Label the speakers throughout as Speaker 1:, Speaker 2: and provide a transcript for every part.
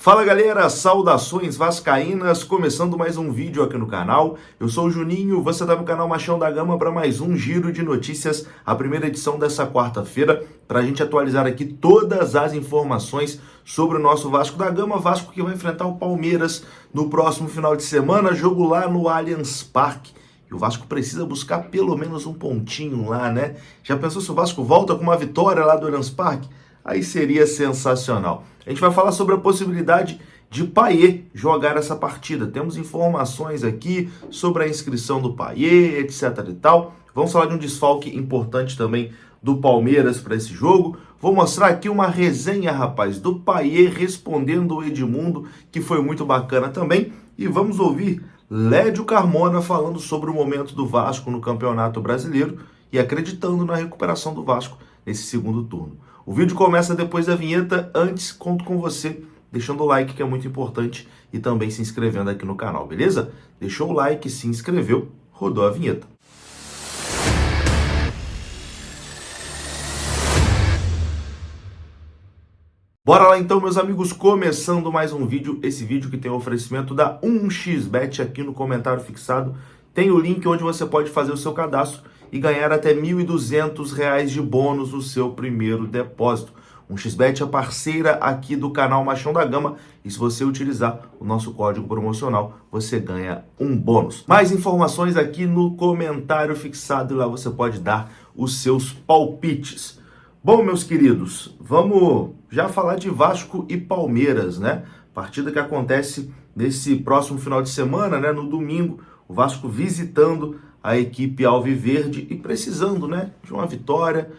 Speaker 1: Fala galera, saudações vascaínas, começando mais um vídeo aqui no canal. Eu sou o Juninho, você está no canal Machão da Gama para mais um giro de notícias, a primeira edição dessa quarta-feira, para a gente atualizar aqui todas as informações sobre o nosso Vasco da Gama, Vasco que vai enfrentar o Palmeiras no próximo final de semana, jogo lá no Allianz Parque. E o Vasco precisa buscar pelo menos um pontinho lá, né? Já pensou se o Vasco volta com uma vitória lá do Allianz Parque? Aí seria sensacional. A gente vai falar sobre a possibilidade de Payet jogar essa partida. Temos informações aqui sobre a inscrição do Payet, etc e tal. Vamos falar de um desfalque importante também do Palmeiras para esse jogo. Vou mostrar aqui uma resenha, rapaz, do Payet respondendo o Edmundo, que foi muito bacana também. E vamos ouvir Lédio Carmona falando sobre o momento do Vasco no Campeonato Brasileiro e acreditando na recuperação do Vasco nesse segundo turno. O vídeo começa depois da vinheta. Antes, conto com você deixando o like, que é muito importante, e também se inscrevendo aqui no canal, beleza? Deixou o like, se inscreveu, rodou a vinheta. Bora lá então, meus amigos, começando mais um vídeo. Esse vídeo que tem o oferecimento da 1xBet aqui no comentário fixado. Tem o link onde você pode fazer o seu cadastro e ganhar até R$ 1.200 de bônus no seu primeiro depósito. 1xBet é parceira aqui do canal Machão da Gama e se você utilizar o nosso código promocional, você ganha um bônus. Mais informações aqui no comentário fixado e lá você pode dar os seus palpites. Bom, meus queridos, vamos já falar de Vasco e Palmeiras, né? Partida que acontece nesse próximo final de semana, né? No domingo, o Vasco visitando a equipe alviverde e precisando, né, de uma vitória,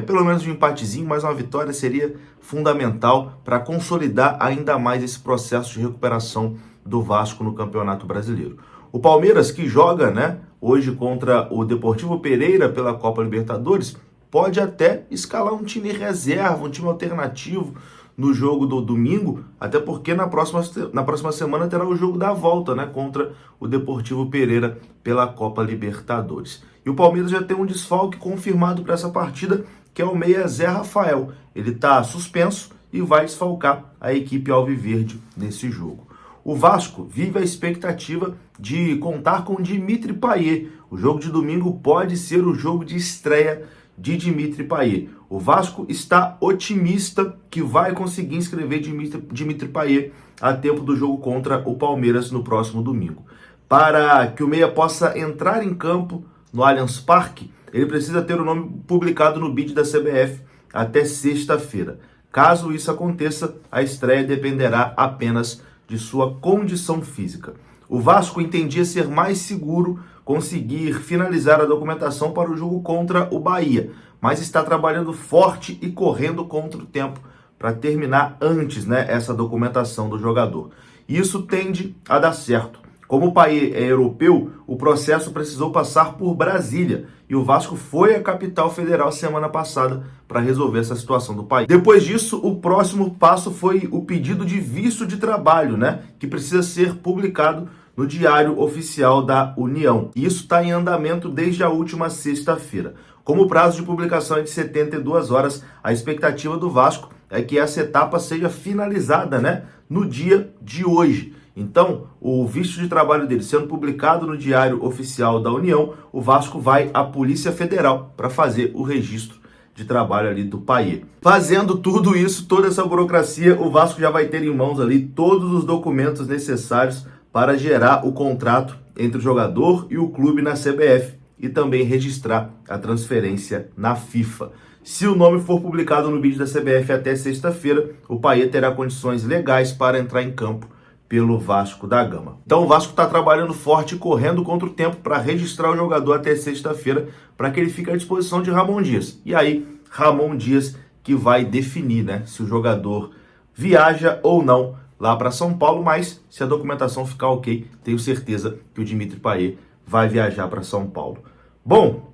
Speaker 1: pelo menos de um empatezinho, mas uma vitória seria fundamental para consolidar ainda mais esse processo de recuperação do Vasco no Campeonato Brasileiro. O Palmeiras, que joga, né, hoje contra o Deportivo Pereira pela Copa Libertadores, pode até escalar um time reserva, um time alternativo no jogo do domingo, até porque na próxima semana terá o jogo da volta, né, contra o Deportivo Pereira pela Copa Libertadores. E o Palmeiras já tem um desfalque confirmado para essa partida, que é o meia Zé Rafael. Ele está suspenso e vai desfalcar a equipe alviverde nesse jogo. O Vasco vive a expectativa de contar com Dimitri Payet. O jogo de domingo pode ser o jogo de estreia de Dimitri Payet. O Vasco está otimista que vai conseguir inscrever Dimitri Payet a tempo do jogo contra o Palmeiras no próximo domingo. Para que o meia possa entrar em campo no Allianz Parque, ele precisa ter o nome publicado no bid da CBF até sexta-feira. Caso isso aconteça, a estreia dependerá apenas de sua condição física. O Vasco entendia ser mais seguro conseguir finalizar a documentação para o jogo contra o Bahia, mas está trabalhando forte e correndo contra o tempo para terminar antes, né, essa documentação do jogador. Isso tende a dar certo. Como o Payet é europeu, o processo precisou passar por Brasília e o Vasco foi à capital federal semana passada para resolver essa situação do Payet. Depois disso, o próximo passo foi o pedido de visto de trabalho, né, que precisa ser publicado no Diário Oficial da União. Isso está em andamento desde a última sexta-feira. Como o prazo de publicação é de 72 horas, a expectativa do Vasco é que essa etapa seja finalizada, né, no dia de hoje. Então, o visto de trabalho dele sendo publicado no Diário Oficial da União, o Vasco vai à Polícia Federal para fazer o registro de trabalho ali do Payet. Fazendo tudo isso, toda essa burocracia, o Vasco já vai ter em mãos ali todos os documentos necessários para gerar o contrato entre o jogador e o clube na CBF e também registrar a transferência na FIFA. Se o nome for publicado no bid da CBF até sexta-feira, o Payet terá condições legais para entrar em campo pelo Vasco da Gama. Então o Vasco está trabalhando forte e correndo contra o tempo para registrar o jogador até sexta-feira para que ele fique à disposição de Ramon Dias. E aí, Ramon Dias que vai definir, né, se o jogador viaja ou não lá para São Paulo, mas se a documentação ficar ok, tenho certeza que o Dimitri Payet vai viajar para São Paulo. Bom,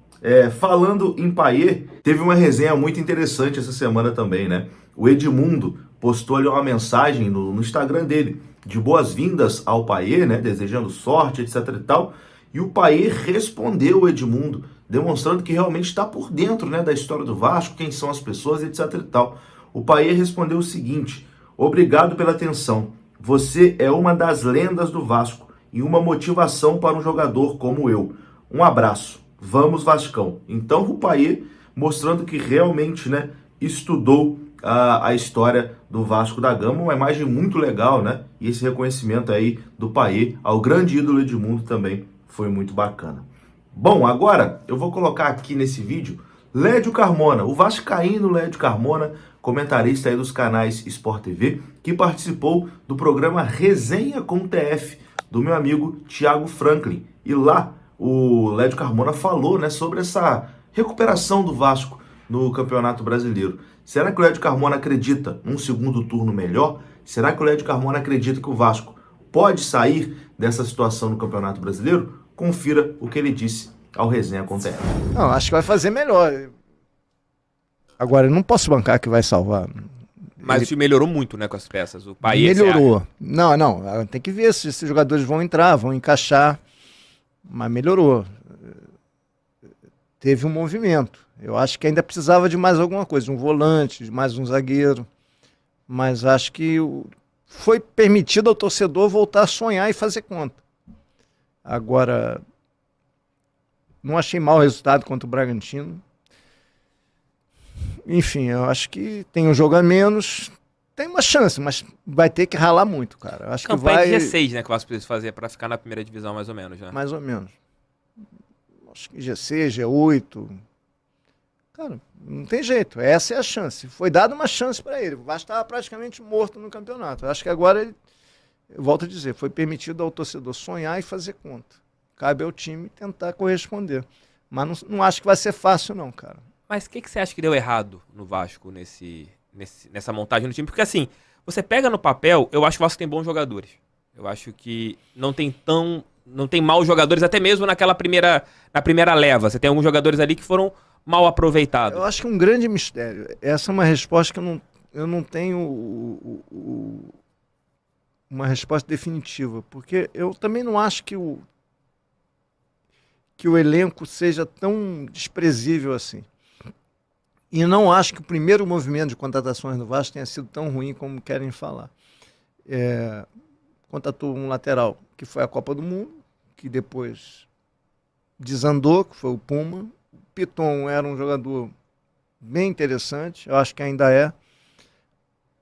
Speaker 1: falando em Payet, teve uma resenha muito interessante essa semana também, né? O Edmundo postou ali uma mensagem no Instagram dele, de boas-vindas ao Payet, né? Desejando sorte, etc e tal. E o Payet respondeu o Edmundo, demonstrando que realmente está por dentro, né, da história do Vasco, quem são as pessoas, etc e tal. O Payet respondeu o seguinte: Obrigado pela atenção. Você é uma das lendas do Vasco e uma motivação para um jogador como eu. Um abraço. Vamos, Vascão. Então o Payet mostrando que realmente, né, estudou a história do Vasco da Gama, uma imagem muito legal, né? E esse reconhecimento aí do Payet ao grande ídolo Edmundo também foi muito bacana. Bom, agora eu vou colocar aqui nesse vídeo Lédio Carmona, o vascaíno Lédio Carmona, comentarista aí dos canais Sport TV, que participou do programa Resenha com o TF, do meu amigo Thiago Franklin. E lá o Lédio Carmona falou, né, sobre essa recuperação do Vasco no Campeonato Brasileiro. Será que o Lédio Carmona acredita num segundo turno melhor? Será que o Lédio Carmona acredita que o Vasco pode sair dessa situação no Campeonato Brasileiro? Confira o que ele disse ao Resenha com o TF.
Speaker 2: Não, acho que vai fazer melhor. Agora, eu não posso bancar que vai salvar.
Speaker 3: Mas o time melhorou muito, né, com as peças. O Payet
Speaker 2: melhorou. Não, tem que ver se esses jogadores vão entrar, vão encaixar. Mas melhorou. Teve um movimento. Eu acho que ainda precisava de mais alguma coisa, um volante, de mais um zagueiro. Mas acho que foi permitido ao torcedor voltar a sonhar e fazer conta. Agora, não achei mau o resultado contra o Bragantino. Enfim, eu acho que tem um jogo a menos, tem uma chance, mas vai ter que ralar muito, cara. Eu acho
Speaker 3: campanha
Speaker 2: que vai...
Speaker 3: de G6, né, que o Vasco precisa fazer para ficar na primeira divisão, mais ou menos, né?
Speaker 2: Mais ou menos. Acho que G6, G8. Cara, não tem jeito, essa é a chance. Foi dada uma chance para ele. O Vasco estava praticamente morto no campeonato. Eu acho que agora ele, eu volto a dizer, foi permitido ao torcedor sonhar e fazer conta. Cabe ao time tentar corresponder. Mas não acho que vai ser fácil, não, cara.
Speaker 3: Mas o que você acha que deu errado no Vasco nessa montagem do time? Porque assim, você pega no papel, eu acho que o Vasco tem bons jogadores. Eu acho que não tem maus jogadores, até mesmo na primeira leva. Você tem alguns jogadores ali que foram mal aproveitados.
Speaker 2: Eu acho que um grande mistério. Essa é uma resposta que eu não tenho uma resposta definitiva. Porque eu também não acho que o elenco seja tão desprezível assim. E não acho que o primeiro movimento de contratações do Vasco tenha sido tão ruim como querem falar. Contratou um lateral que foi a Copa do Mundo, que depois desandou, que foi o Puma. O Piton era um jogador bem interessante, eu acho que ainda é.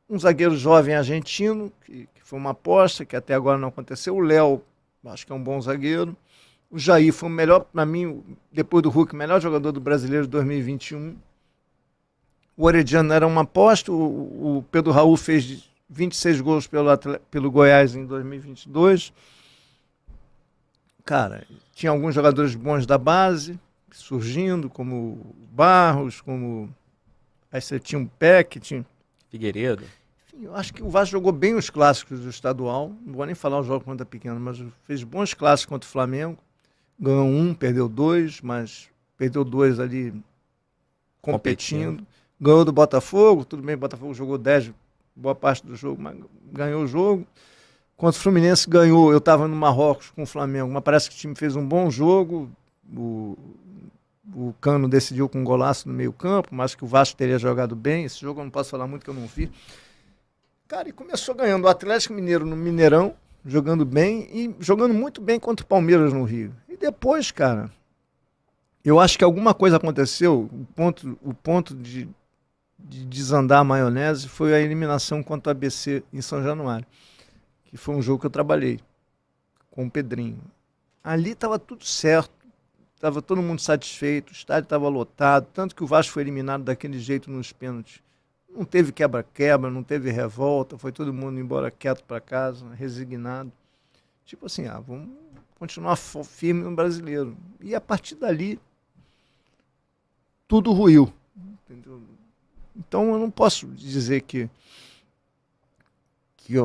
Speaker 2: Um zagueiro jovem argentino, que foi uma aposta, que até agora não aconteceu. O Léo, acho que é um bom zagueiro. O Jair foi o melhor, para mim, depois do Hulk, o melhor jogador do Brasileiro de 2021. O Orediano era uma aposta, o Pedro Raul fez 26 gols pelo Goiás em 2022. Cara, tinha alguns jogadores bons da base, surgindo, como o Barros, como... Aí você tinha um Peck, tinha...
Speaker 3: Figueiredo.
Speaker 2: Enfim, eu acho que o Vasco jogou bem os clássicos do estadual, não vou nem falar o jogo contra pequeno, mas fez bons clássicos contra o Flamengo. Ganhou um, perdeu dois, mas perdeu dois ali competindo. Ganhou do Botafogo, tudo bem, o Botafogo jogou 10, boa parte do jogo, mas ganhou o jogo. Contra o Fluminense ganhou, eu estava no Marrocos com o Flamengo, mas parece que o time fez um bom jogo. O Cano decidiu com um golaço no meio campo, mas que o Vasco teria jogado bem. Esse jogo eu não posso falar muito que eu não vi. Cara, e começou ganhando o Atlético Mineiro no Mineirão, jogando bem e jogando muito bem contra o Palmeiras no Rio. E depois, cara, eu acho que alguma coisa aconteceu, o ponto de desandar a maionese foi a eliminação contra o ABC em São Januário, que foi um jogo que eu trabalhei com o Pedrinho. Ali estava tudo certo, estava todo mundo satisfeito, o estádio estava lotado, tanto que o Vasco foi eliminado daquele jeito nos pênaltis. Não teve quebra-quebra, não teve revolta, foi todo mundo embora quieto para casa, resignado. Tipo assim, vamos continuar firme no Brasileiro. E a partir dali, tudo ruiu. Entendeu? Então eu não posso dizer que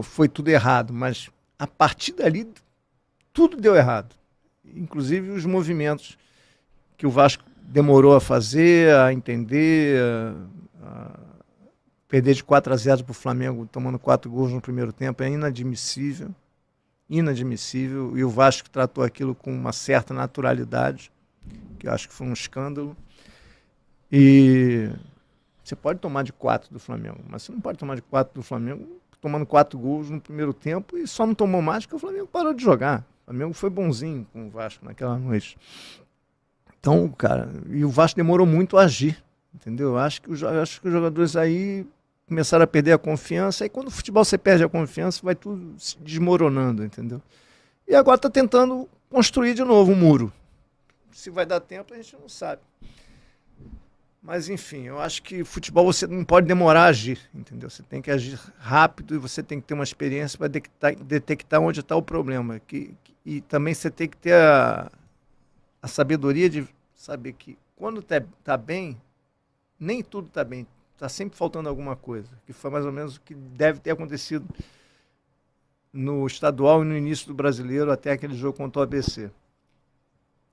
Speaker 2: foi tudo errado, mas a partir dali tudo deu errado. Inclusive os movimentos que o Vasco demorou a fazer, a entender, a perder de 4-0 para o Flamengo, tomando 4 gols no primeiro tempo, é inadmissível. Inadmissível. E o Vasco tratou aquilo com uma certa naturalidade, que eu acho que foi um escândalo. E você pode tomar de 4 do Flamengo, mas você não pode tomar de 4 do Flamengo tomando 4 gols no primeiro tempo e só não tomou mais porque o Flamengo parou de jogar. O Flamengo foi bonzinho com o Vasco naquela noite. Então, cara, e o Vasco demorou muito a agir, entendeu? Acho que os jogadores aí começaram a perder a confiança, e quando o futebol você perde a confiança, vai tudo se desmoronando, entendeu? E agora está tentando construir de novo um muro. Se vai dar tempo, a gente não sabe. Mas, enfim, eu acho que futebol você não pode demorar a agir, entendeu? Você tem que agir rápido e você tem que ter uma experiência para detectar onde está o problema. E também você tem que ter a sabedoria de saber que quando tá bem, nem tudo está bem. Está sempre faltando alguma coisa. Que foi mais ou menos o que deve ter acontecido no estadual e no início do Brasileiro, até aquele jogo contra o ABC.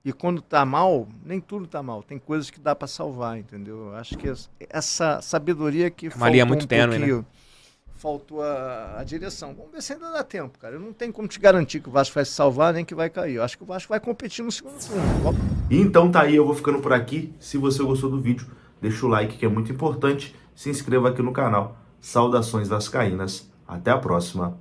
Speaker 2: E quando tá mal, nem tudo tá mal. Tem coisas que dá para salvar, entendeu? Eu acho que essa sabedoria que
Speaker 3: uma linha muito tênue, né?
Speaker 2: Faltou a direção. Vamos ver se ainda dá tempo, cara. Eu não tenho como te garantir que o Vasco vai se salvar nem que vai cair. Eu acho que o Vasco vai competir no segundo turno.
Speaker 1: Então tá aí, eu vou ficando por aqui. Se você gostou do vídeo, deixa o like que é muito importante. Se inscreva aqui no canal. Saudações vascaínas. Até a próxima.